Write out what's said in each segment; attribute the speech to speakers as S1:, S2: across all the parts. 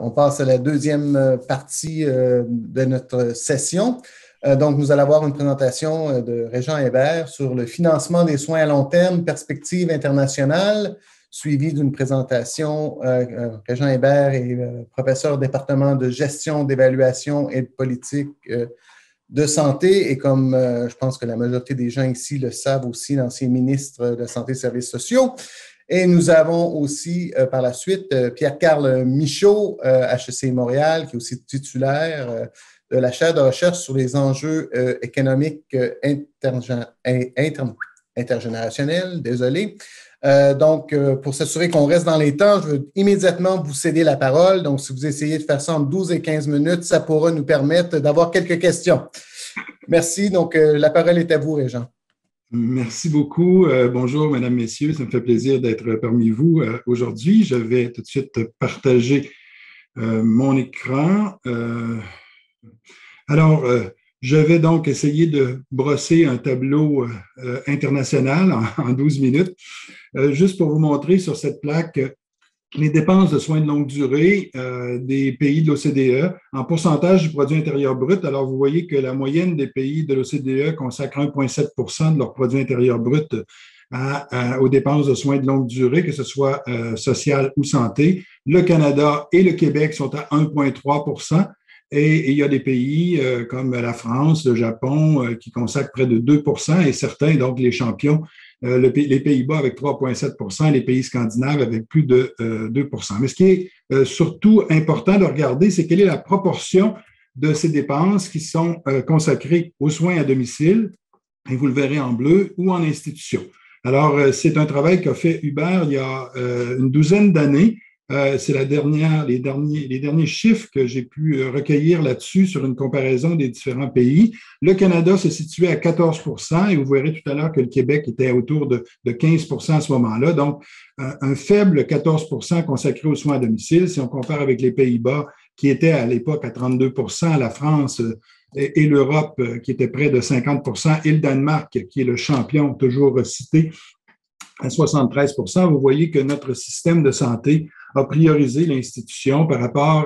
S1: On passe à la deuxième partie de notre session. Donc, nous allons avoir une présentation de Régent Hébert sur le financement des soins à long terme, perspectives internationales, suivie d'une présentation. Régent Hébert est professeur au département de gestion, d'évaluation et de politique de santé. Et comme je pense que la majorité des gens ici le savent aussi, l'ancien ministre de la Santé et des Services sociaux. Et nous avons aussi par la suite Pierre-Carl Michaud, HEC Montréal, qui est aussi titulaire de la chaire de recherche sur les enjeux économiques intergénérationnels. Désolé. Donc, pour s'assurer qu'on reste dans les temps, je veux immédiatement vous céder la parole. Donc, si vous essayez de faire ça en 12 et 15 minutes, ça pourra nous permettre d'avoir quelques questions. Merci. Donc, la parole est à vous, Régent.
S2: Merci beaucoup. Bonjour, mesdames, messieurs. Ça me fait plaisir d'être parmi vous aujourd'hui. Je vais tout de suite partager mon écran. Je vais donc essayer de brosser un tableau international en 12 minutes, juste pour vous montrer sur cette plaque les dépenses de soins de longue durée des pays de l'OCDE en pourcentage du produit intérieur brut. Alors, vous voyez que la moyenne des pays de l'OCDE consacre 1,7 % de leur produit intérieur brut aux dépenses de soins de longue durée, que ce soit social ou santé. Le Canada et le Québec sont à 1,3 %. Et il y a des pays comme la France, le Japon, qui consacrent près de 2 % et certains, donc les champions, les Pays-Bas avec 3,7 % et les pays scandinaves avec plus de 2 %. Mais ce qui est surtout important de regarder, c'est quelle est la proportion de ces dépenses qui sont consacrées aux soins à domicile, et vous le verrez en bleu, ou en institution. Alors, c'est un travail qu'a fait Hubert il y a une douzaine d'années. C'est les derniers chiffres que j'ai pu recueillir là-dessus sur une comparaison des différents pays. Le Canada se situait à 14 % et vous verrez tout à l'heure que le Québec était autour de 15 % à ce moment-là. Donc, un faible 14 % consacré aux soins à domicile. Si on compare avec les Pays-Bas, qui étaient à l'époque à 32 %, la France et l'Europe, qui était près de 50 % et le Danemark, qui est le champion toujours cité, à 73 %, vous voyez que notre système de santé a priorisé l'institution par rapport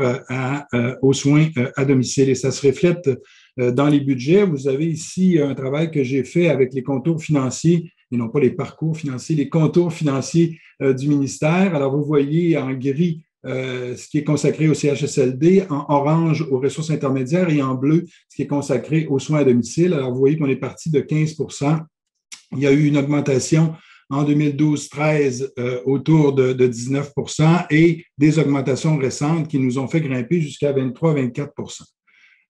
S2: aux soins à domicile. Et ça se reflète dans les budgets. Vous avez ici un travail que j'ai fait avec les contours financiers, et non pas les parcours financiers, les contours financiers du ministère. Alors, vous voyez en gris ce qui est consacré au CHSLD, en orange aux ressources intermédiaires et en bleu ce qui est consacré aux soins à domicile. Alors, vous voyez qu'on est parti de 15 %. Il y a eu une augmentation en 2012-13 autour de 19 % et des augmentations récentes qui nous ont fait grimper jusqu'à 23-24 %.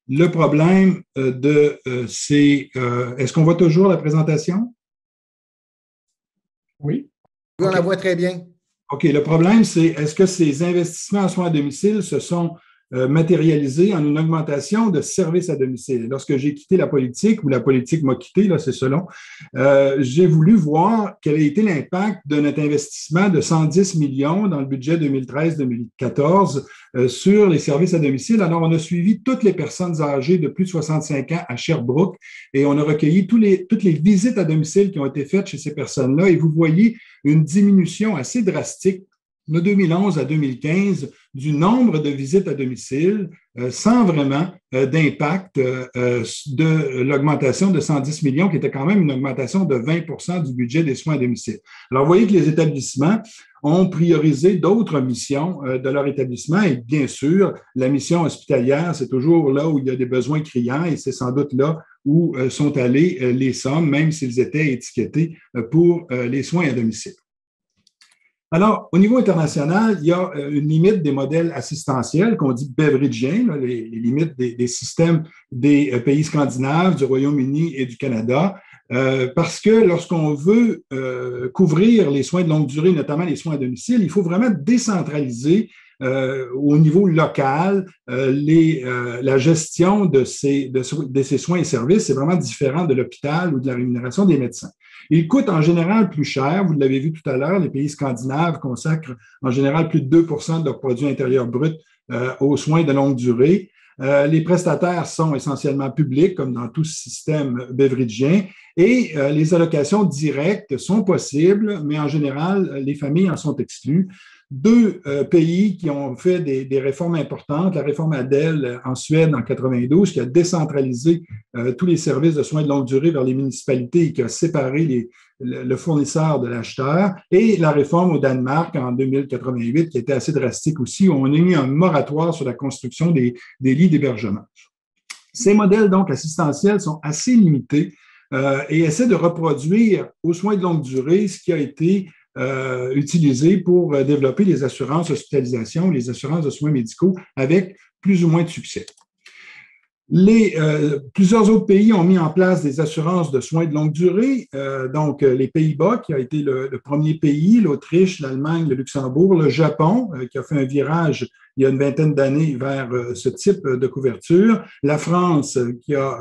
S2: Le problème c'est... Est-ce qu'on voit toujours la présentation?
S1: Oui. On la voit très bien.
S2: OK. Le problème, c'est est-ce que ces investissements en soins à domicile se sont matérialisé en une augmentation de services à domicile. Lorsque j'ai quitté la politique, ou la politique m'a quitté, là, c'est selon, j'ai voulu voir quel a été l'impact de notre investissement de 110 millions dans le budget 2013-2014 sur les services à domicile. Alors, on a suivi toutes les personnes âgées de plus de 65 ans à Sherbrooke et on a recueilli toutes les visites à domicile qui ont été faites chez ces personnes-là et vous voyez une diminution assez drastique de 2011 à 2015 du nombre de visites à domicile sans vraiment d'impact de l'augmentation de 110 millions, qui était quand même une augmentation de 20 % du budget des soins à domicile. Alors, vous voyez que les établissements ont priorisé d'autres missions de leur établissement et bien sûr, la mission hospitalière, c'est toujours là où il y a des besoins criants et c'est sans doute là où sont allées les sommes, même s'ils étaient étiquetés pour les soins à domicile. Alors, au niveau international, il y a une limite des modèles assistentiels qu'on dit beveridgiens, les limites des systèmes des pays scandinaves, du Royaume-Uni et du Canada, parce que lorsqu'on veut couvrir les soins de longue durée, notamment les soins à domicile, il faut vraiment décentraliser au niveau local la gestion de ces soins et services. C'est vraiment différent de l'hôpital ou de la rémunération des médecins. Ils coûtent en général plus cher. Vous l'avez vu tout à l'heure, les pays scandinaves consacrent en général plus de 2 % de leur produit intérieur brut aux soins de longue durée. Les prestataires sont essentiellement publics, comme dans tout système beveridgien, et les allocations directes sont possibles, mais en général, les familles en sont exclues. deux pays qui ont fait des réformes importantes. La réforme Adel en Suède en 92, qui a décentralisé tous les services de soins de longue durée vers les municipalités et qui a séparé le fournisseur de l'acheteur, et la réforme au Danemark en 2088, qui était assez drastique aussi, où on a mis un moratoire sur la construction des lits d'hébergement. Ces modèles, donc, assistentiels sont assez limités et essaient de reproduire aux soins de longue durée ce qui a été utilisé pour développer les assurances d'hospitalisation, les assurances de soins médicaux avec plus ou moins de succès. Plusieurs autres pays ont mis en place des assurances de soins de longue durée, donc les Pays-Bas, qui a été le premier pays, l'Autriche, l'Allemagne, le Luxembourg, le Japon, qui a fait un virage il y a une vingtaine d'années vers ce type de couverture, la France, qui a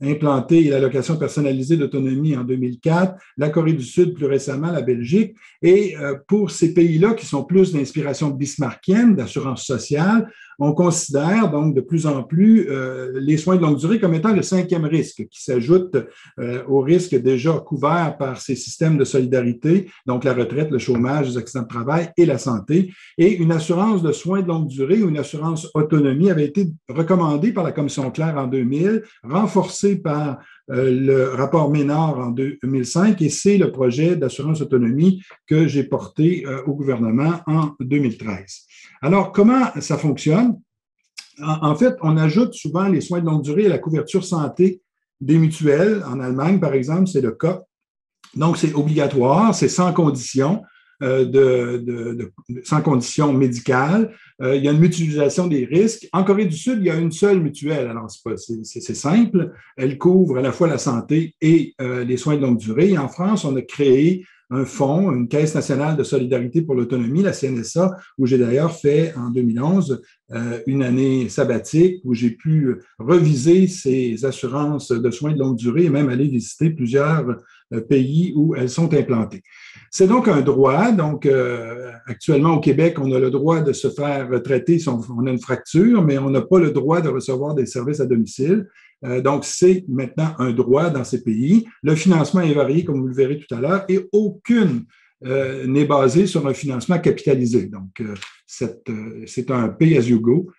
S2: implanté l'allocation personnalisée d'autonomie en 2004, la Corée du Sud plus récemment, la Belgique. Et pour ces pays-là qui sont plus d'inspiration bismarckienne, d'assurance sociale, on considère donc de plus en plus les soins de longue durée comme étant le cinquième risque qui s'ajoute aux risques déjà couverts par ces systèmes de solidarité, donc la retraite, le chômage, les accidents de travail et la santé. Et une assurance de soins de longue durée ou une assurance autonomie avait été recommandée par la Commission Claire en 2000, renforcée par le rapport Ménard en 2005, et c'est le projet d'assurance autonomie que j'ai porté au gouvernement en 2013. Alors, comment ça fonctionne? En fait, on ajoute souvent les soins de longue durée à la couverture santé des mutuelles. En Allemagne, par exemple, c'est le cas. Donc, c'est obligatoire, c'est sans condition. Sans condition médicale. Il y a une mutualisation des risques. En Corée du Sud, il y a une seule mutuelle. Alors, c'est simple. Elle couvre à la fois la santé et les soins de longue durée. Et en France, on a créé un fonds, une Caisse nationale de solidarité pour l'autonomie, la CNSA, où j'ai d'ailleurs fait en 2011 une année sabbatique où j'ai pu reviser ces assurances de soins de longue durée et même aller visiter plusieurs pays où elles sont implantées. C'est donc un droit. Donc, actuellement, au Québec, on a le droit de se faire traiter si on a une fracture, mais on n'a pas le droit de recevoir des services à domicile. Donc, c'est maintenant un droit dans ces pays. Le financement est varié, comme vous le verrez tout à l'heure, et aucune n'est basée sur un financement capitalisé. Donc, c'est un pay-as-you-go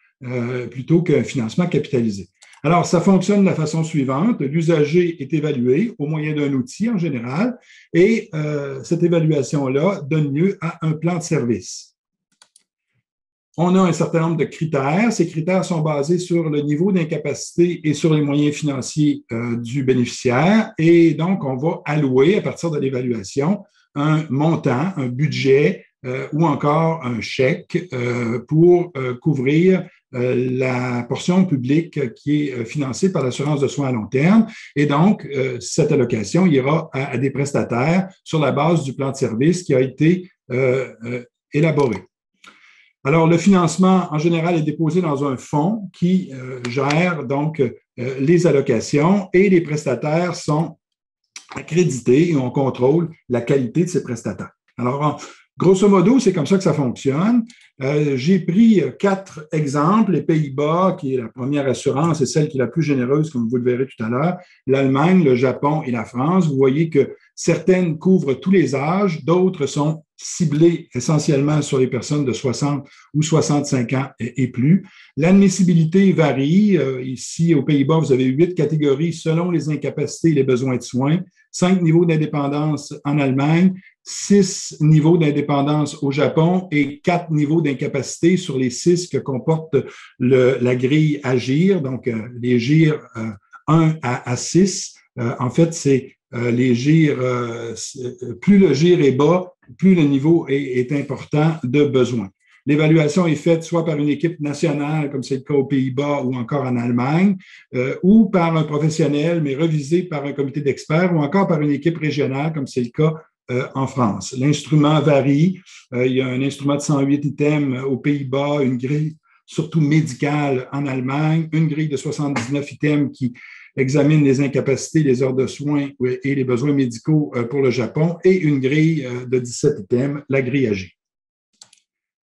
S2: plutôt qu'un financement capitalisé. Alors, ça fonctionne de la façon suivante. L'usager est évalué au moyen d'un outil en général et cette évaluation-là donne lieu à un plan de service. On a un certain nombre de critères. Ces critères sont basés sur le niveau d'incapacité et sur les moyens financiers du bénéficiaire. Et donc, on va allouer à partir de l'évaluation un montant, un budget ou encore un chèque pour couvrir la portion publique qui est financée par l'assurance de soins à long terme. Et donc, cette allocation ira à des prestataires sur la base du plan de service qui a été élaboré. Alors, le financement, en général, est déposé dans un fonds qui gère donc les allocations et les prestataires sont accrédités et on contrôle la qualité de ces prestataires. Alors, grosso modo, c'est comme ça que ça fonctionne. J'ai pris 4 exemples. Les Pays-Bas, qui est la première assurance et celle qui est la plus généreuse, comme vous le verrez tout à l'heure, l'Allemagne, le Japon et la France. Vous voyez que certaines couvrent tous les âges, d'autres sont ciblées essentiellement sur les personnes de 60 ou 65 ans et plus. L'admissibilité varie. Ici, aux Pays-Bas, vous avez 8 catégories selon les incapacités et les besoins de soins, 5 niveaux d'indépendance en Allemagne, 6 niveaux d'indépendance au Japon et 4 niveaux d'incapacité sur les 6 que comporte la grille Agir, donc les GIR 1 à 6. En fait, c'est les GIR, plus le GIR est bas, plus le niveau est important de besoin. L'évaluation est faite soit par une équipe nationale, comme c'est le cas aux Pays-Bas ou encore en Allemagne, ou par un professionnel, mais revisé par un comité d'experts, ou encore par une équipe régionale, comme c'est le cas en France. L'instrument varie. Il y a un instrument de 108 items aux Pays-Bas, une grille surtout médicale en Allemagne, une grille de 79 items qui examine les incapacités, les heures de soins et les besoins médicaux pour le Japon, et une grille de 17 items, la grille Agir.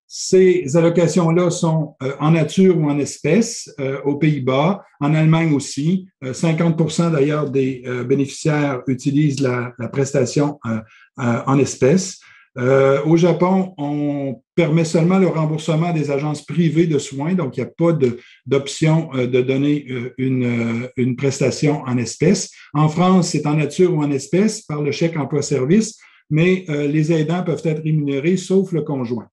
S2: Ces allocations-là sont en nature ou en espèces aux Pays-Bas, en Allemagne aussi. 50% d'ailleurs des bénéficiaires utilisent la prestation en espèces. Au Japon, on permet seulement le remboursement des agences privées de soins, donc il n'y a pas d'option de donner une prestation en espèces. En France, c'est en nature ou en espèces par le chèque emploi-service, mais les aidants peuvent être rémunérés sauf le conjoint,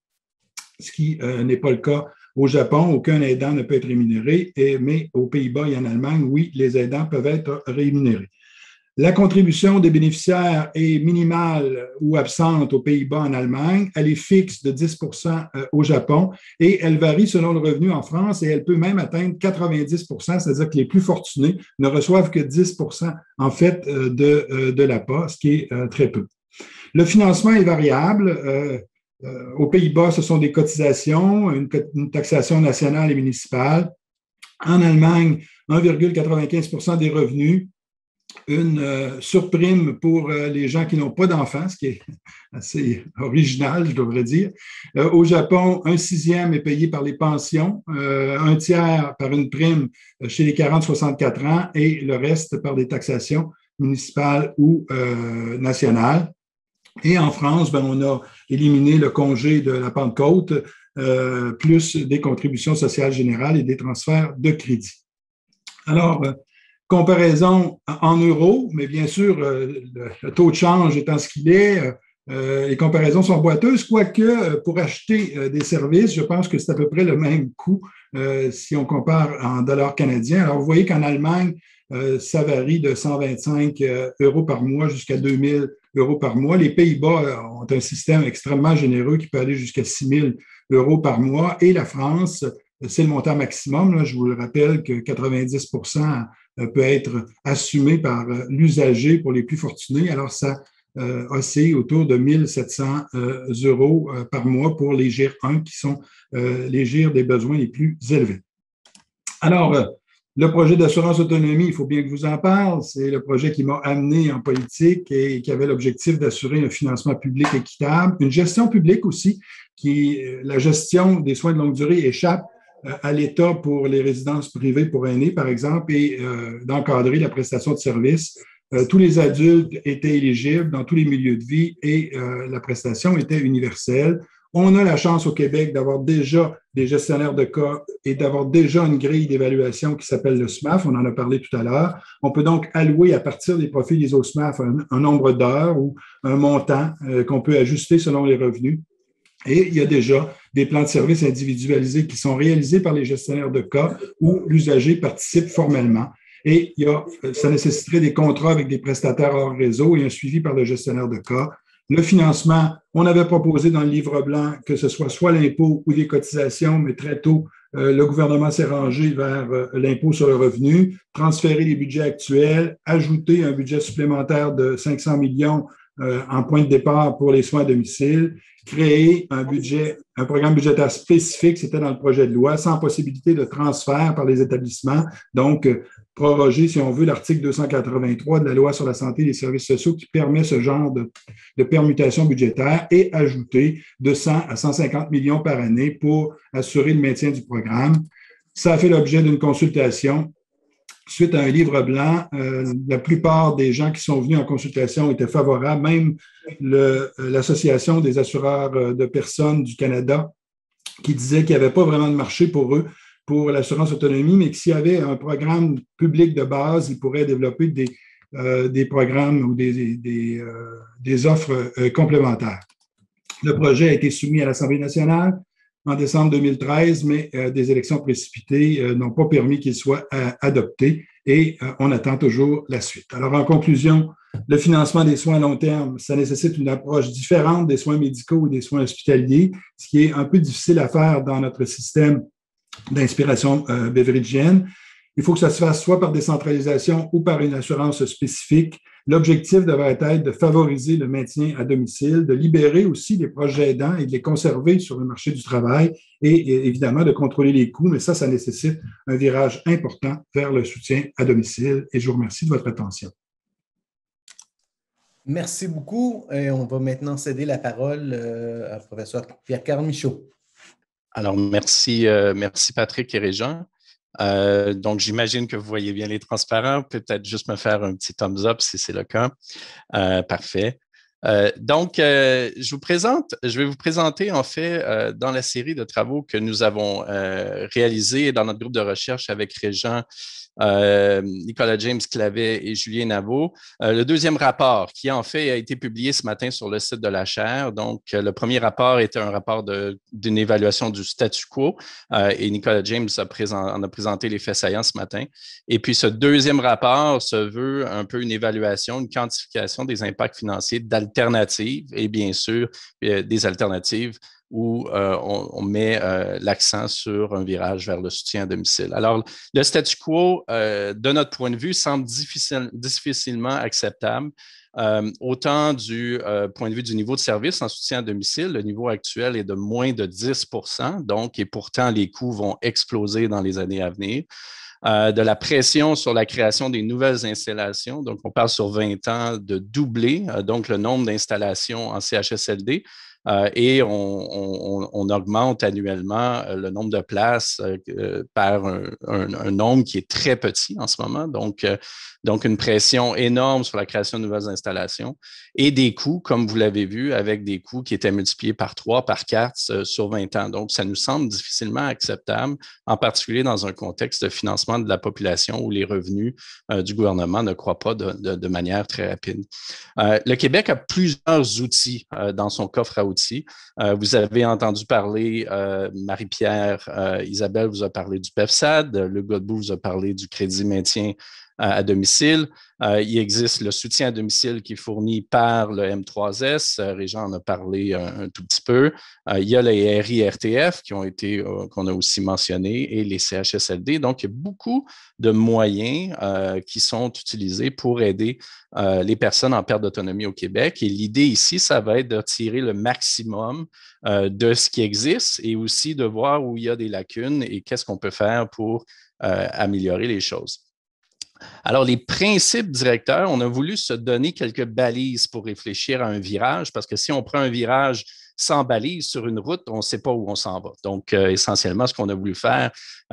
S2: ce qui n'est pas le cas au Japon. Aucun aidant ne peut être rémunéré, mais aux Pays-Bas et en Allemagne, oui, les aidants peuvent être rémunérés. La contribution des bénéficiaires est minimale ou absente aux Pays-Bas, en Allemagne. Elle est fixe de 10 au Japon et elle varie selon le revenu en France et elle peut même atteindre 90 c'est-à-dire que les plus fortunés ne reçoivent que 10 en fait de l'APA, ce qui est très peu. Le financement est variable. Aux Pays-Bas, ce sont des cotisations, une taxation nationale et municipale. En Allemagne, 1,95 des revenus. Une surprime pour les gens qui n'ont pas d'enfants, ce qui est assez original, je devrais dire. Au Japon, 1/6 est payé par les pensions, 1/3 par une prime chez les 40-64 ans et le reste par des taxations municipales ou nationales. Et en France, on a éliminé le congé de la Pentecôte, plus des contributions sociales générales et des transferts de crédit. Alors, comparaison en euros, mais bien sûr, le taux de change étant ce qu'il est, les comparaisons sont boiteuses, quoique pour acheter des services, je pense que c'est à peu près le même coût si on compare en dollars canadiens. Alors, vous voyez qu'en Allemagne, ça varie de 125 euros par mois jusqu'à 2000 euros par mois. Les Pays-Bas ont un système extrêmement généreux qui peut aller jusqu'à 6000 euros par mois. Et la France, c'est le montant maximum. Là, je vous le rappelle que 90 peut être assumé par l'usager pour les plus fortunés. Alors, ça oscille autour de 1700 euros par mois pour les GIR 1, qui sont les GIR des besoins les plus élevés. Alors, le projet d'assurance autonomie, il faut bien que je vous en parle. C'est le projet qui m'a amené en politique et qui avait l'objectif d'assurer un financement public équitable, une gestion publique aussi, la gestion des soins de longue durée échappe à l'État pour les résidences privées pour aînés, par exemple, et d'encadrer la prestation de services. Tous les adultes étaient éligibles dans tous les milieux de vie et la prestation était universelle. On a la chance au Québec d'avoir déjà des gestionnaires de cas et d'avoir déjà une grille d'évaluation qui s'appelle le SMAF. On en a parlé tout à l'heure. On peut donc allouer à partir des profils ISO SMAF un nombre d'heures ou un montant qu'on peut ajuster selon les revenus. Et il y a déjà des plans de services individualisés qui sont réalisés par les gestionnaires de cas où l'usager participe formellement. Et ça nécessiterait des contrats avec des prestataires hors réseau et un suivi par le gestionnaire de cas. Le financement, on avait proposé dans le livre blanc que ce soit l'impôt ou des cotisations, mais très tôt, le gouvernement s'est rangé vers l'impôt sur le revenu, transférer les budgets actuels, ajouter un budget supplémentaire de 500 millions en point de départ pour les soins à domicile, créer un programme budgétaire spécifique, c'était dans le projet de loi, sans possibilité de transfert par les établissements. Donc, proroger, si on veut, l'article 283 de la loi sur la santé et les services sociaux qui permet ce genre de permutation budgétaire et ajouter de 100 à 150 millions par année pour assurer le maintien du programme. Ça a fait l'objet d'une consultation. Suite à un livre blanc, la plupart des gens qui sont venus en consultation étaient favorables, même l'Association des assureurs de personnes du Canada qui disait qu'il n'y avait pas vraiment de marché pour eux pour l'assurance autonomie, mais que s'il y avait un programme public de base, ils pourraient développer des programmes ou des offres complémentaires. Le projet a été soumis à l'Assemblée nationale en décembre 2013, mais des élections précipitées n'ont pas permis qu'il soit adopté et on attend toujours la suite. Alors, en conclusion, le financement des soins à long terme, ça nécessite une approche différente des soins médicaux ou des soins hospitaliers, ce qui est un peu difficile à faire dans notre système d'inspiration beveridgienne. Il faut que ça se fasse soit par décentralisation ou par une assurance spécifique. L'objectif devrait être de favoriser le maintien à domicile, de libérer aussi les proches aidants et de les conserver sur le marché du travail et évidemment de contrôler les coûts, mais ça nécessite un virage important vers le soutien à domicile et je vous remercie de votre attention.
S1: Merci beaucoup et on va maintenant céder la parole à professeur Pierre-Carl Michaud.
S3: Alors, merci Patrick et Régent. Donc, j'imagine que vous voyez bien les transparents. Peut-être juste me faire un petit thumbs up si c'est le cas. Parfait. Je vais vous présenter en fait dans la série de travaux que nous avons réalisés dans notre groupe de recherche avec Régent, Nicolas James Clavet et Julien Naveau, le deuxième rapport qui en fait a été publié ce matin sur le site de la chaire. Donc, le premier rapport était un rapport d'une évaluation du statu quo et Nicolas James en a présenté les faits saillants ce matin. Et puis, ce deuxième rapport se veut un peu une évaluation, une quantification des impacts financiers d'alternatives et bien sûr des alternatives où on met l'accent sur un virage vers le soutien à domicile. Alors, le statu quo, de notre point de vue, semble difficilement acceptable. Autant du point de vue du niveau de service en soutien à domicile, le niveau actuel est de moins de 10 donc, et pourtant, les coûts vont exploser dans les années à venir. De la pression sur la création des nouvelles installations. Donc, on parle sur 20 ans de doubler donc le nombre d'installations en CHSLD. Et on augmente annuellement le nombre de places par un nombre qui est très petit en ce moment. Donc, une pression énorme sur la création de nouvelles installations et des coûts, comme vous l'avez vu, avec des coûts qui étaient multipliés par 3, par 4 sur 20 ans. Donc, ça nous semble difficilement acceptable, en particulier dans un contexte de financement de la population où les revenus du gouvernement ne croît pas de manière très rapide. Le Québec a plusieurs outils dans son coffre à outils. Vous avez entendu parler, Marie-Pierre, Isabelle vous a parlé du PEFSAD, Luc Godbout vous a parlé du crédit maintien à domicile. Il existe le soutien à domicile qui est fourni par le M3S. Régent en a parlé un tout petit peu. Il y a les RIRTF qu'on a aussi mentionnés et les CHSLD. Donc, il y a beaucoup de moyens qui sont utilisés pour aider les personnes en perte d'autonomie au Québec. Et l'idée ici, ça va être de tirer le maximum de ce qui existe et aussi de voir où il y a des lacunes et qu'est-ce qu'on peut faire pour améliorer les choses. Alors, les principes directeurs, on a voulu se donner quelques balises pour réfléchir à un virage, parce que si on prend un virage sans balise sur une route, on ne sait pas où on s'en va. Donc, essentiellement, ce qu'on a voulu faire,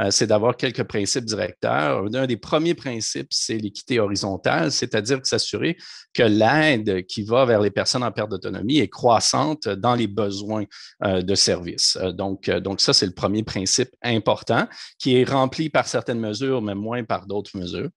S3: c'est d'avoir quelques principes directeurs. Un des premiers principes, c'est l'équité horizontale, c'est-à-dire que s'assurer que l'aide qui va vers les personnes en perte d'autonomie est croissante dans les besoins de services. Donc, ça, c'est le premier principe important qui est rempli par certaines mesures, mais moins par d'autres mesures.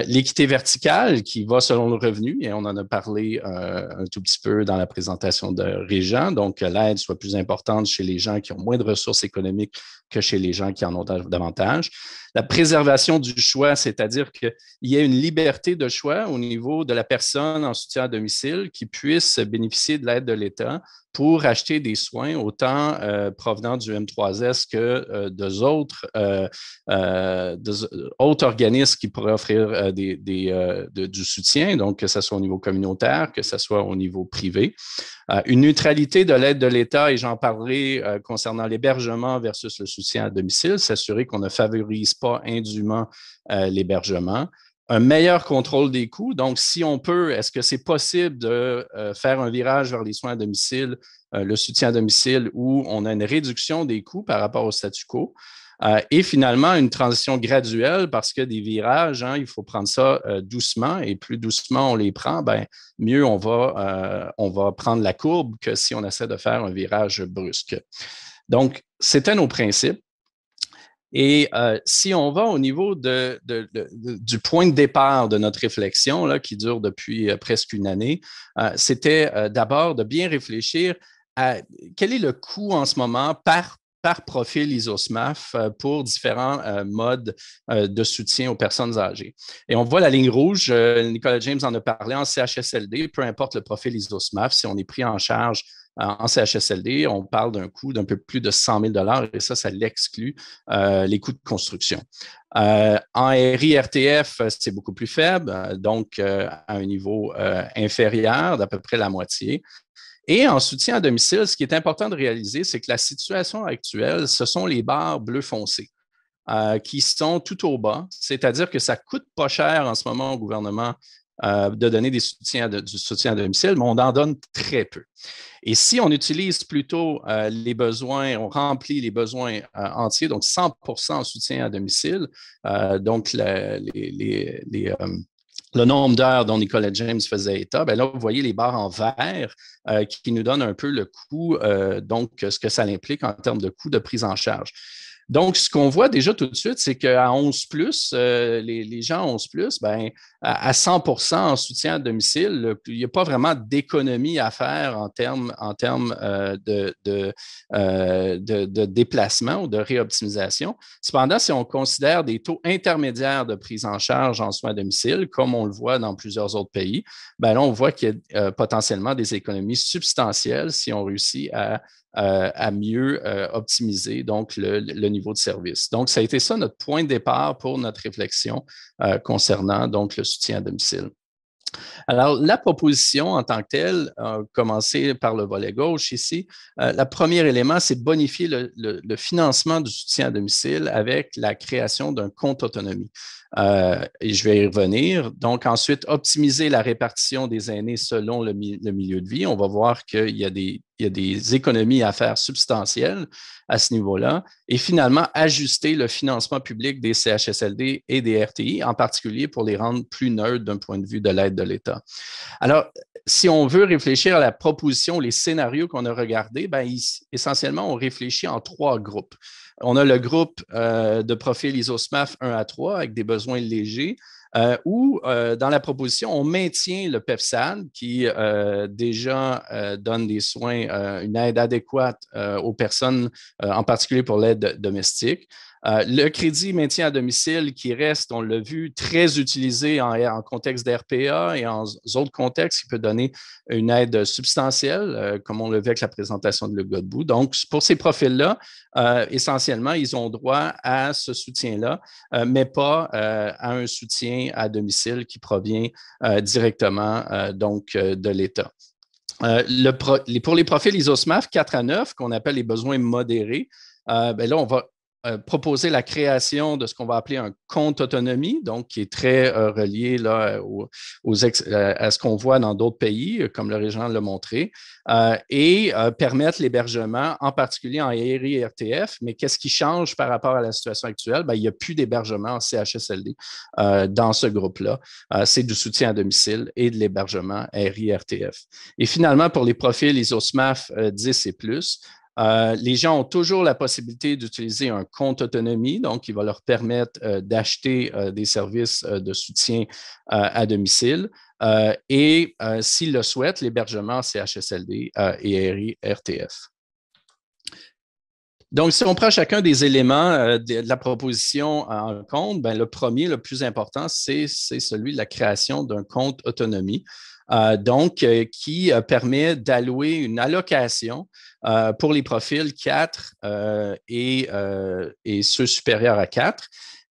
S3: L'équité verticale qui va selon le revenu, et on en a parlé un tout petit peu dans la présentation de Régent, donc que l'aide soit plus importante chez les gens qui ont moins de ressources économiques que chez les gens qui en ont davantage. La préservation du choix, c'est-à-dire qu'il y ait une liberté de choix au niveau de la personne en soutien à domicile qui puisse bénéficier de l'aide de l'État pour acheter des soins autant provenant du M3S que d'autres organismes qui pourraient offrir du soutien, donc que ce soit au niveau communautaire, que ce soit au niveau privé. Une neutralité de l'aide de l'État, et j'en parlerai concernant l'hébergement versus le soutien à domicile, s'assurer qu'on ne favorise pas indûment l'hébergement. Un meilleur contrôle des coûts. Donc, si on peut, est-ce que c'est possible de faire un virage vers les soins à domicile, le soutien à domicile, où on a une réduction des coûts par rapport au statu quo? Et finalement, une transition graduelle parce que des virages, il faut prendre ça doucement et plus doucement on les prend, mieux on va prendre la courbe que si on essaie de faire un virage brusque. Donc, c'était nos principes. Et si on va au niveau du point de départ de notre réflexion, là, qui dure depuis presque une année, c'était d'abord de bien réfléchir à quel est le coût en ce moment par profil ISO-SMAF pour différents modes de soutien aux personnes âgées. Et on voit la ligne rouge, Nicolas James en a parlé, en CHSLD, peu importe le profil ISO-SMAF, si on est pris en charge en CHSLD, on parle d'un coût d'un peu plus de 100 000 et ça l'exclut les coûts de construction. En RIRTF, c'est beaucoup plus faible, donc à un niveau inférieur d'à peu près la moitié. Et en soutien à domicile, ce qui est important de réaliser, c'est que la situation actuelle, ce sont les barres bleu foncé qui sont tout au bas, c'est-à-dire que ça ne coûte pas cher en ce moment au gouvernement de donner du soutien à domicile, mais on en donne très peu. Et si on utilise plutôt les besoins, on remplit les besoins entiers, donc 100% en soutien à domicile, donc le nombre d'heures dont Nicolas James faisait état, bien là, vous voyez les barres en vert qui nous donnent un peu le coût, donc ce que ça implique en termes de coût de prise en charge. Donc, ce qu'on voit déjà tout de suite, c'est qu'à 11 les gens à 11 ben, à 100% en soutien à domicile, il n'y a pas vraiment d'économie à faire en termes de déplacement ou de réoptimisation. Cependant, si on considère des taux intermédiaires de prise en charge en soins à domicile, comme on le voit dans plusieurs autres pays, ben là, on voit qu'il y a potentiellement des économies substantielles si on réussit à mieux optimiser donc le niveau de service. Donc, ça a été ça notre point de départ pour notre réflexion concernant donc le soutien à domicile. Alors, la proposition en tant que telle, commencer par le volet gauche ici, le premier élément, c'est de bonifier le financement du soutien à domicile avec la création d'un compte autonomie. Et je vais y revenir. Donc, ensuite, optimiser la répartition des aînés selon le milieu de vie. On va voir qu'il y a des économies à faire substantielles à ce niveau-là. Et finalement, ajuster le financement public des CHSLD et des RTI, en particulier pour les rendre plus neutres d'un point de vue de l'aide de l'État. Alors, si on veut réfléchir à la proposition, les scénarios qu'on a regardés, ben, essentiellement, on réfléchit en 3 groupes. On a le groupe de profil ISO-SMAF 1 à 3 avec des besoins légers, où dans la proposition, on maintient le PEFSAD qui déjà donne des soins, une aide adéquate aux personnes, en particulier pour l'aide domestique. Le crédit maintien à domicile qui reste, on l'a vu, très utilisé en contexte d'RPA et en autres contextes, qui peut donner une aide substantielle, comme on l'a vu avec la présentation de Luc Godbout. Donc, pour ces profils-là, essentiellement, ils ont droit à ce soutien-là, mais pas à un soutien à domicile qui provient directement donc de l'État. Pour les profils ISO-SMAF 4 à 9, qu'on appelle les besoins modérés, ben là, on va proposer la création de ce qu'on va appeler un compte autonomie, donc qui est très relié là, à ce qu'on voit dans d'autres pays, comme le régent l'a montré, et permettre l'hébergement, en particulier en RI-RTF. Mais qu'est-ce qui change par rapport à la situation actuelle? Ben, il n'y a plus d'hébergement en CHSLD dans ce groupe-là. C'est du soutien à domicile et de l'hébergement RI-RTF. Et finalement, pour les profils ISO-SMAF 10 et plus, les gens ont toujours la possibilité d'utiliser un compte autonomie, donc qui va leur permettre d'acheter des services de soutien à domicile et, s'ils le souhaitent, l'hébergement CHSLD et RI-RTF. Donc, si on prend chacun des éléments de la proposition en compte, ben, le premier, le plus important, c'est celui de la création d'un compte autonomie. Qui permet d'allouer une allocation pour les profils 4 et ceux supérieurs à 4.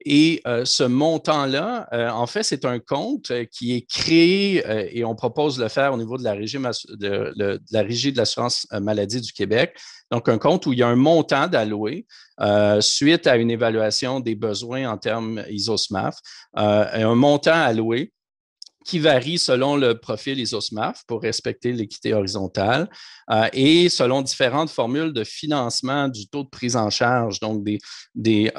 S3: Et ce montant-là, en fait, c'est un compte qui est créé et on propose de le faire au niveau de la Régie de l'assurance maladie du Québec. Donc, un compte où il y a un montant d'alloué suite à une évaluation des besoins en termes ISO-SMAF, un montant alloué qui varie selon le profil ISO-SMAF pour respecter l'équité horizontale et selon différentes formules de financement du taux de prise en charge, donc du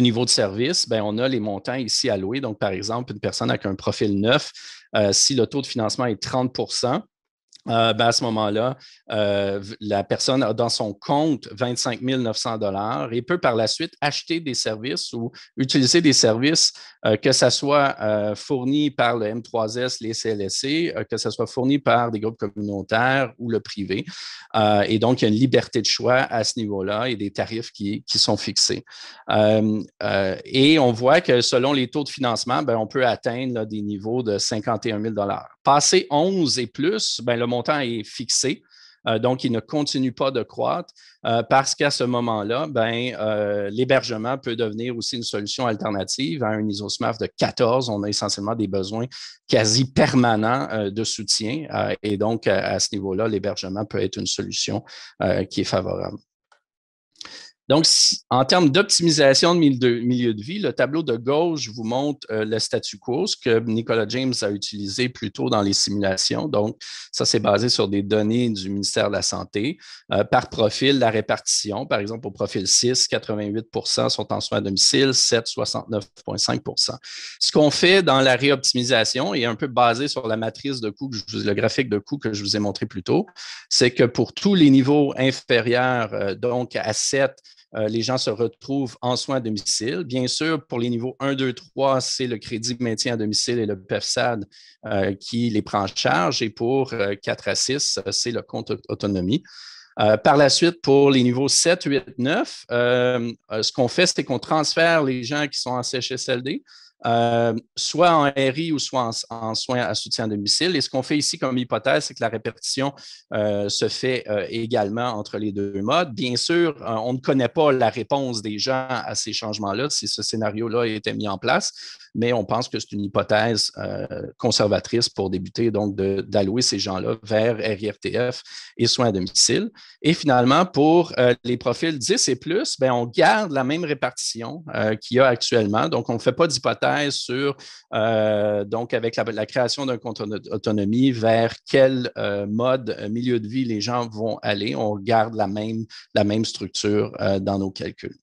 S3: niveau de service, bien, on a les montants ici alloués. Donc, par exemple, une personne avec un profil 9, si le taux de financement est 30%, ben à ce moment-là, la personne a dans son compte 25 900 $ et peut par la suite acheter des services ou utiliser des services, que ce soit fournis par le M3S, les CLSC, que ce soit fourni par des groupes communautaires ou le privé. Et donc, il y a une liberté de choix à ce niveau-là et des tarifs qui sont fixés. Et on voit que selon les taux de financement, ben, on peut atteindre là, des niveaux de 51 000 $. Passé 11 et plus, ben, le montant est fixé. Donc, il ne continue pas de croître parce qu'à ce moment-là, ben, l'hébergement peut devenir aussi une solution alternative à un ISO-SMAF de 14. On a essentiellement des besoins quasi permanents de soutien et donc, à ce niveau-là, l'hébergement peut être une solution qui est favorable. Donc, en termes d'optimisation de milieu de vie, le tableau de gauche vous montre le statu quo, ce que Nicolas James a utilisé plus tôt dans les simulations. Donc, ça, c'est basé sur des données du ministère de la Santé. Par profil, la répartition, par exemple, au profil 6, 88 sont en soins à domicile, 7, 69,5 Ce qu'on fait dans la réoptimisation est un peu basé sur la matrice de coût, le graphique de coût que je vous ai montré plus tôt, c'est que pour tous les niveaux inférieurs, donc à 7, les gens se retrouvent en soins à domicile. Bien sûr, pour les niveaux 1, 2, 3, c'est le crédit maintien à domicile et le PEFSAD qui les prend en charge. Et pour 4 à 6, c'est le compte autonomie. Par la suite, pour les niveaux 7, 8, 9, ce qu'on fait, c'est qu'on transfère les gens qui sont en CHSLD, soit en RI ou soit en soins à soutien à domicile. Et ce qu'on fait ici comme hypothèse, c'est que la répartition se fait également entre les deux modes. Bien sûr, on ne connaît pas la réponse des gens à ces changements-là si ce scénario-là a été mis en place, mais on pense que c'est une hypothèse conservatrice pour débuter, donc d'allouer ces gens-là vers RIRTF et soins à domicile. Et finalement, pour les profils 10 et plus, bien, on garde la même répartition qu'il y a actuellement. Donc, on ne fait pas d'hypothèse sur, donc avec la création d'un compte autonomie, vers quel mode, milieu de vie les gens vont aller. On garde la même structure dans nos calculs.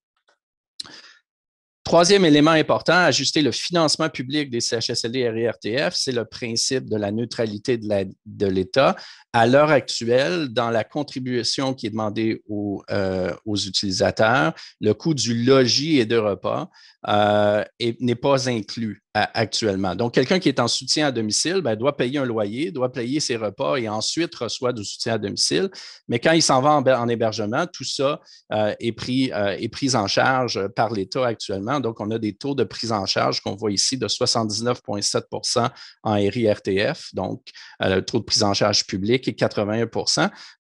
S3: Troisième élément important, ajuster le financement public des CHSLD et RIRTF, c'est le principe de la neutralité de l'État. À l'heure actuelle, dans la contribution qui est demandée aux utilisateurs, le coût du logis et de repas n'est pas inclus actuellement. Donc, quelqu'un qui est en soutien à domicile doit payer un loyer, doit payer ses repas et ensuite reçoit du soutien à domicile. Mais quand il s'en va en hébergement, tout ça est pris en charge par l'État actuellement. Donc, on a des taux de prise en charge qu'on voit ici de 79,7 en RIRTF, donc le taux de prise en charge public est 81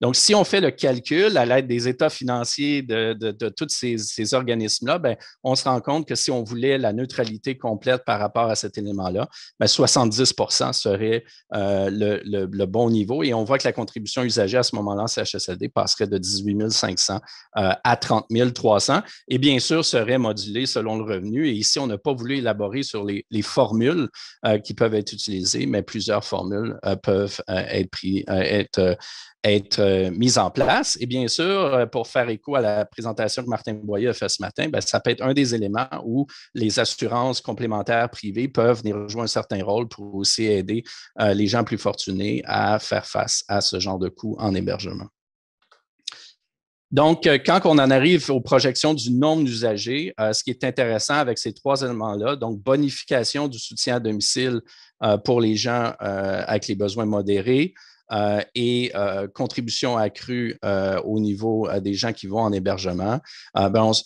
S3: Donc, si on fait le calcul à l'aide des états financiers de tous ces organismes-là, on se rend compte que si on voulait la neutralité complète par rapport à cet élément-là, 70 serait le bon niveau. Et on voit que la contribution usagée à ce moment-là en CHSLD passerait de 18 500 à 30 300 et bien sûr serait modulée selon le revenu. Et ici, on n'a pas voulu élaborer sur les formules qui peuvent être utilisées, mais plusieurs formules peuvent être mise en place. Et bien sûr, pour faire écho à la présentation que Martin Boyer a faite ce matin, ça peut être un des éléments où les assurances complémentaires privées peuvent venir jouer un certain rôle pour aussi aider les gens plus fortunés à faire face à ce genre de coûts en hébergement. Donc, quand on en arrive aux projections du nombre d'usagers, ce qui est intéressant avec ces trois éléments-là, donc bonification du soutien à domicile pour les gens avec les besoins modérés, et contribution accrue au niveau des gens qui vont en hébergement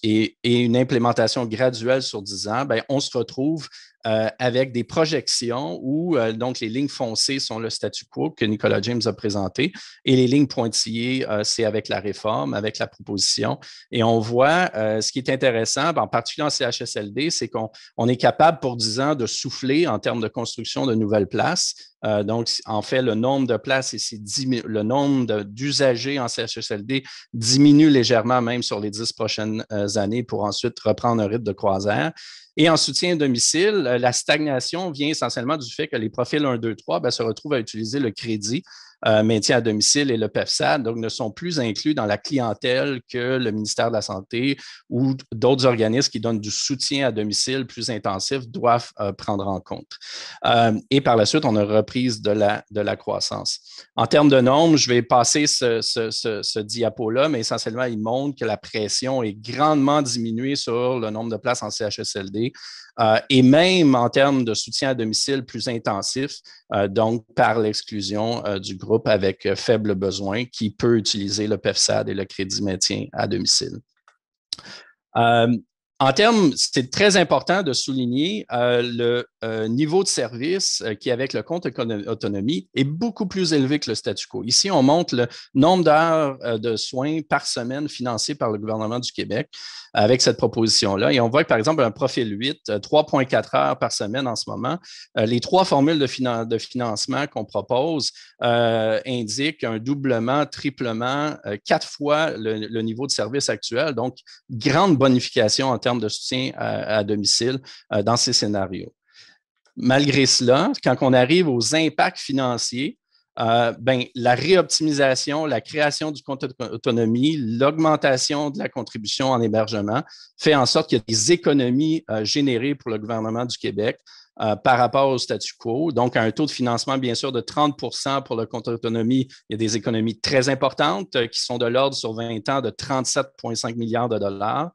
S3: et une implémentation graduelle sur 10 ans, on se retrouve avec des projections où donc les lignes foncées sont le statu quo que Nicolas James a présenté et les lignes pointillées, c'est avec la réforme, avec la proposition. Et on voit ce qui est intéressant, en particulier en CHSLD, c'est qu'on est capable pour 10 ans de souffler en termes de construction de nouvelles places. Donc, en fait, le nombre de places ici, le nombre d'usagers en CHSLD diminue légèrement même sur les 10 prochaines années pour ensuite reprendre un rythme de croisière. Et en soutien à domicile, la stagnation vient essentiellement du fait que les profils 1, 2, 3 se retrouvent à utiliser le crédit maintien à domicile et le PEFSAD, donc ne sont plus inclus dans la clientèle que le ministère de la Santé ou d'autres organismes qui donnent du soutien à domicile plus intensif doivent prendre en compte. Et par la suite, on a une reprise de la croissance. En termes de nombre, je vais passer ce diapo-là, mais essentiellement, il montre que la pression est grandement diminuée sur le nombre de places en CHSLD. Et même en termes de soutien à domicile plus intensif, donc par l'exclusion du groupe avec faible besoin qui peut utiliser le PEFSAD et le crédit maintien à domicile. En termes, c'est très important de souligner le niveau de service qui, avec le compte autonomie, est beaucoup plus élevé que le statu quo. Ici, on montre le nombre d'heures de soins par semaine financés par le gouvernement du Québec avec cette proposition-là. Et on voit que, par exemple, un profil 8, 3,4 heures par semaine en ce moment. Les 3 formules de financement qu'on propose indiquent un doublement, triplement, 4 fois le niveau de service actuel. Donc, grande bonification en termes de soutien à domicile dans ces scénarios. Malgré cela, quand on arrive aux impacts financiers, la réoptimisation, la création du compte autonomie, l'augmentation de la contribution en hébergement fait en sorte qu'il y a des économies générées pour le gouvernement du Québec par rapport au statu quo. Donc, à un taux de financement, bien sûr, de 30 pour le compte autonomie, il y a des économies très importantes qui sont de l'ordre sur 20 ans de 37,5 milliards de dollars.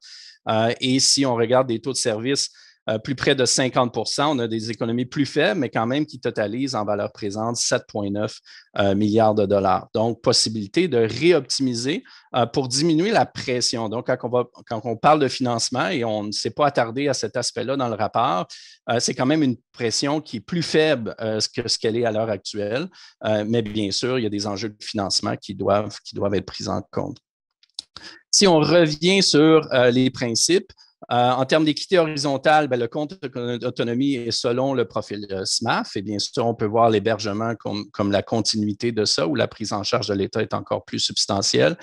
S3: Et si on regarde des taux de service plus près de 50 on a des économies plus faibles, mais quand même qui totalisent en valeur présente 7,9 milliards de dollars. Donc, possibilité de réoptimiser pour diminuer la pression. Donc, quand on parle de financement, et on ne s'est pas attardé à cet aspect-là dans le rapport, c'est quand même une pression qui est plus faible que ce qu'elle est à l'heure actuelle. Mais bien sûr, il y a des enjeux de financement qui doivent être pris en compte. Si on revient sur les principes, en termes d'équité horizontale, le compte autonomie est selon le profil SMAF et bien sûr, on peut voir l'hébergement comme la continuité de ça où la prise en charge de l'État est encore plus substantielle.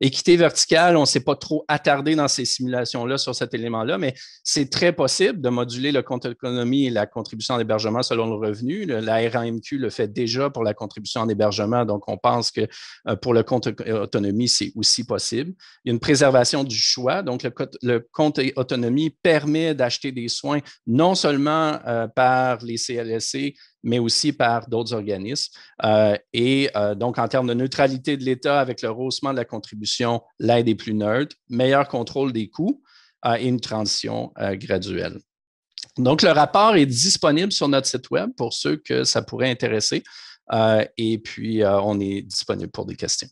S3: Équité verticale, on ne s'est pas trop attardé dans ces simulations-là sur cet élément-là, mais c'est très possible de moduler le compte autonomie et la contribution en hébergement selon le revenu. La RAMQ le fait déjà pour la contribution en hébergement, donc on pense que pour le compte autonomie, c'est aussi possible. Il y a une préservation du choix, donc le compte autonomie permet d'acheter des soins non seulement par les CLSC, mais aussi par d'autres organismes. Donc, en termes de neutralité de l'État avec le rehaussement de la contribution, l'aide est plus neutre, meilleur contrôle des coûts et une transition graduelle. Donc, le rapport est disponible sur notre site Web pour ceux que ça pourrait intéresser. Et puis, on est disponible pour des questions.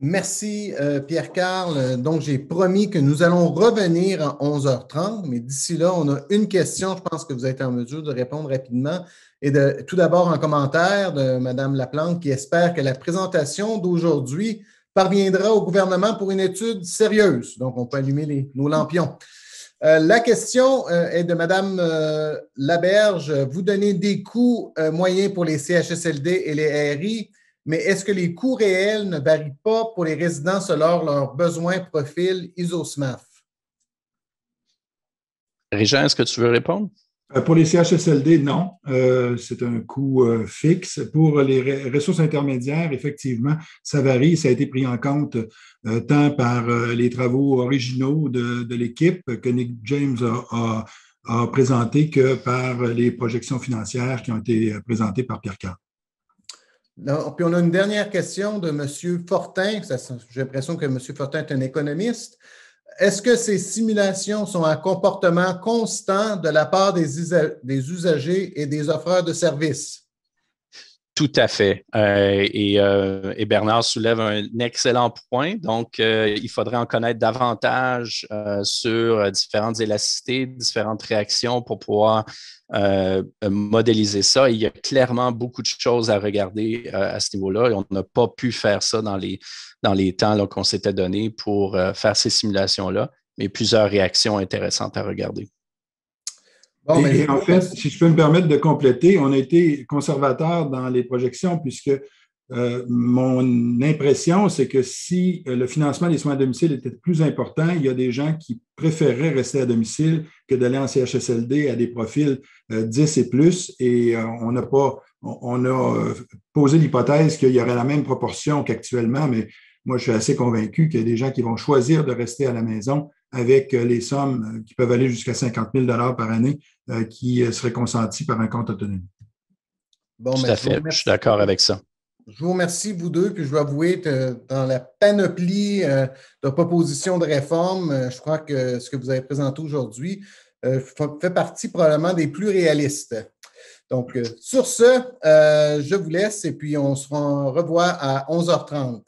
S1: Merci, Pierre-Carl. Donc, j'ai promis que nous allons revenir à 11h30, mais d'ici là, on a une question. Je pense que vous êtes en mesure de répondre rapidement. Et tout d'abord, un commentaire de Mme Laplante qui espère que la présentation d'aujourd'hui parviendra au gouvernement pour une étude sérieuse. Donc, on peut allumer nos lampions. La question est de Mme Laberge. Vous donnez des coûts moyens pour les CHSLD et les RI, mais est-ce que les coûts réels ne varient pas pour les résidents selon leurs besoins profil ISO-SMAF?
S3: Régent, est-ce que tu veux répondre?
S2: Pour les CHSLD, non. C'est un coût fixe. Pour les ressources intermédiaires, effectivement, ça varie. Ça a été pris en compte tant par les travaux originaux de l'équipe que Nick James a présenté que par les projections financières qui ont été présentées par Pierre Carl.
S1: Puis on a une dernière question de M. Fortin. J'ai l'impression que M. Fortin est un économiste. Est-ce que ces simulations sont un comportement constant de la part des usagers et des offreurs de services?
S3: Tout à fait. Et Bernard soulève un excellent point. Donc, il faudrait en connaître davantage sur différentes élasticités, différentes réactions pour pouvoir modéliser ça. Il y a clairement beaucoup de choses à regarder à ce niveau-là. Et on n'a pas pu faire ça dans les temps qu'on s'était donné pour faire ces simulations-là, mais plusieurs réactions intéressantes à regarder.
S2: Bon, et en fait, si je peux me permettre de compléter, on a été conservateur dans les projections puisque mon impression, c'est que si le financement des soins à domicile était plus important, il y a des gens qui préféreraient rester à domicile que d'aller en CHSLD à des profils 10 et plus. Et on a posé l'hypothèse qu'il y aurait la même proportion qu'actuellement, mais moi, je suis assez convaincu qu'il y a des gens qui vont choisir de rester à la maison avec les sommes qui peuvent aller jusqu'à 50 000 $ par année qui seraient consenties par un compte autonome.
S3: Bon, tout à fait, je suis d'accord avec ça.
S1: Je vous remercie, vous deux, puis je vais avouer que dans la panoplie de propositions de réforme, je crois que ce que vous avez présenté aujourd'hui fait partie probablement des plus réalistes. Donc, sur ce, je vous laisse et puis on se revoit à 11h30.